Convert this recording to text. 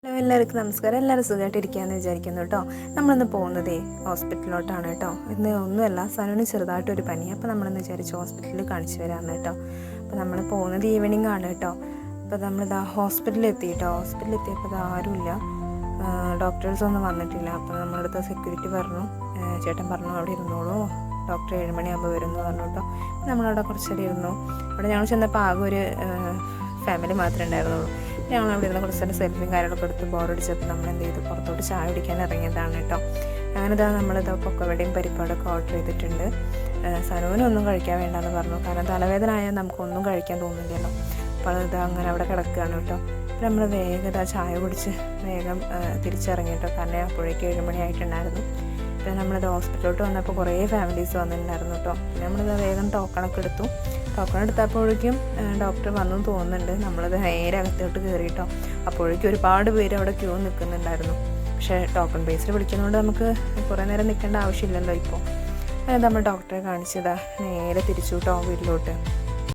Hello എല്ലാവർക്കും നമസ്കാരം. എല്ലാവരും സുഖമായിട്ടിരിക്കുകയെന്ന് വിചാരിക്കുന്നു കേട്ടോ. നമ്മളിന്ന് പോകുന്നതേ ഹോസ്പിറ്റലിലോട്ടാണ് കേട്ടോ. ഇന്ന് ഒന്നുമല്ല, സനുവിന് ചെറുതായിട്ടൊരു പനി. അപ്പോൾ നമ്മളിന്ന് വിചാരിച്ചു ഹോസ്പിറ്റലിൽ കാണിച്ചു വരാമെന്ന് കേട്ടോ. അപ്പോൾ നമ്മൾ പോകുന്നത് ഈവനിങ് ആണ് കേട്ടോ. അപ്പോൾ നമ്മളിതാ ഹോസ്പിറ്റലിൽ എത്തി കേട്ടോ. ഹോസ്പിറ്റലിൽ എത്തിയപ്പോൾ ഇത് ആരുമില്ല, ഡോക്ടേഴ്സ് ഒന്നും വന്നിട്ടില്ല. അപ്പോൾ നമ്മളടുത്ത് സെക്യൂരിറ്റി പറഞ്ഞു, ചേട്ടൻ പറഞ്ഞു അവിടെ ഇരുന്നോളൂ, ഡോക്ടർ 7 മണിയാകുമ്പോൾ വരുമെന്ന് പറഞ്ഞു കേട്ടോ. നമ്മളവിടെ കുറച്ചേരം ഇരുന്നു. അവിടെ ഞങ്ങൾ ചെന്നപ്പോൾ ആകെ ഒരു ഫാമിലി മാത്രമേ ഉണ്ടായിരുന്നുള്ളൂ. ഞങ്ങൾ അവിടെ ഇരുന്ന് കുറച്ച് നേരം സെൽഫിയും കാര്യങ്ങളൊക്കെ എടുത്ത് ബോറടിച്ചപ്പോൾ നമ്മൾ എന്ത് ചെയ്തു, പുറത്തോട്ട് ചായ കുടിക്കാൻ ഇറങ്ങിയതാണ് കേട്ടോ. അങ്ങനെ ഇതാ നമ്മളിതാ പൊക്കവടയും പരിപ്പാടൊക്കെ ഓർഡർ ചെയ്തിട്ടുണ്ട്. സനുവിനൊന്നും കഴിക്കാൻ വേണ്ടെന്ന് പറഞ്ഞു, കാരണം തലവേദന ആയാൽ നമുക്കൊന്നും കഴിക്കാൻ തോന്നില്ലല്ലോ. അപ്പോൾ ഇതാ അങ്ങനെ അവിടെ കിടക്കുകയാണ് കേട്ടോ. അപ്പോൾ നമ്മൾ വേഗം ഇതാ ചായ കുടിച്ച് വേഗം തിരിച്ചിറങ്ങി കേട്ടോ, കാരണം അപ്പോഴേക്കും 7 മണി ആയിട്ടുണ്ടായിരുന്നു. പിന്നെ നമ്മളിത് ഹോസ്പിറ്റലിലോട്ട് വന്നപ്പോൾ കുറേ ഫാമിലീസ് വന്നിട്ടുണ്ടായിരുന്നു കേട്ടോ. പിന്നെ നമ്മളിത് വേഗം ടോക്കണൊക്കെ എടുത്തു. ടോക്കൺ എടുത്തപ്പോഴേക്കും ഡോക്ടർ വന്നു തോന്നുന്നുണ്ട്. നമ്മളത് നേരെ അകത്തോട്ട് കയറി കേട്ടോ. അപ്പോഴേക്കും ഒരുപാട് പേര് അവിടെ ക്യൂ നിൽക്കുന്നുണ്ടായിരുന്നു. പക്ഷേ ടോക്കൺ ബേസിൽ വിളിക്കുന്നതുകൊണ്ട് നമുക്ക് കുറേ നേരം നിൽക്കേണ്ട ആവശ്യമില്ലല്ലോ ഇപ്പോൾ. അങ്ങനെ നമ്മൾ ഡോക്ടറെ കാണിച്ചതാ നേരെ തിരിച്ചു കേട്ടോ വീട്ടിലോട്ട്.